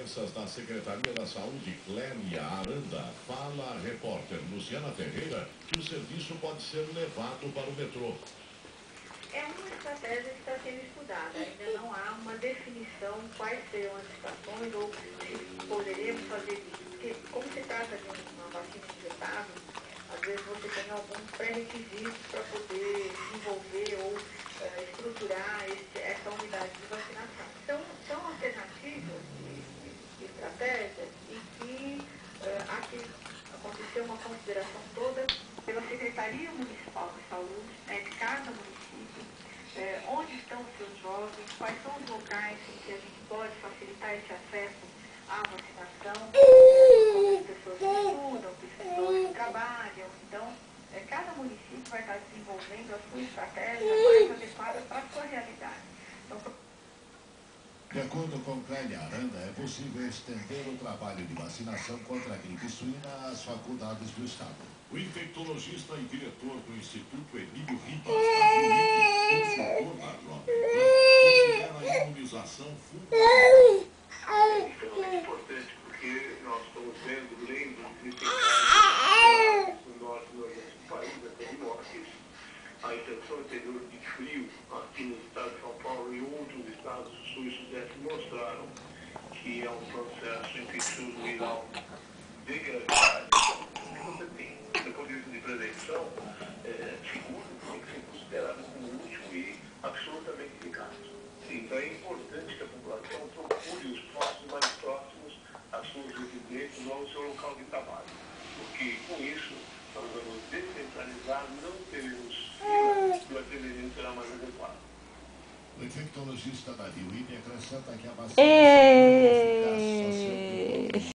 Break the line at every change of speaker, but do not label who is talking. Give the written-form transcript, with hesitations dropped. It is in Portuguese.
doenças da Secretaria da Saúde, Clélia Aranda, fala a repórter Luciana Ferreira que o serviço pode ser levado para o metrô.
É uma estratégia que está sendo estudada. Ainda não há uma definição quais serão as estações ou se poderemos fazer isso. Porque, como se trata de uma vacina injetável, às vezes você tem alguns pré-requisitos para poder desenvolver ou estruturar essa unidade de vacinação. Então, são alternativas de estratégias em que aqui aconteceu uma consideração toda pela Secretaria Municipal de Saúde, de cada município, onde estão os seus jovens, quais são os locais em que a gente pode facilitar esse acesso à vacinação, como as pessoas que estudam, pessoas que trabalham. Então, cada município vai estar desenvolvendo a sua estratégia mais adequada para a sua realidade. Então,
de acordo com Clélia Aranda, é possível estender o trabalho de vacinação contra a gripe suína às faculdades do Estado.
O infectologista e diretor do Instituto Emílio Ribas, da consultor da Jovem Pan, considera a imunização fundamental.
É extremamente importante, porque nós estamos vendo, lendo, criticando no norte do país, até de mortes, a infecção anterior de frio aqui no estado de São Paulo e outros estados do sul e sudeste mostraram que é um processo infeccioso viral de gravidade. Você tem, do ponto de vista de prevenção, seguro tem que ser considerado como útil e absolutamente eficaz. Então é importante que a população procure os postos mais próximos às suas residências ou ao seu local de trabalho, porque com isso nós vamos descentralizar, não teremos fila e o atendimento será mais adequado.
O infectologista Davi Wynne acrescenta que a vacina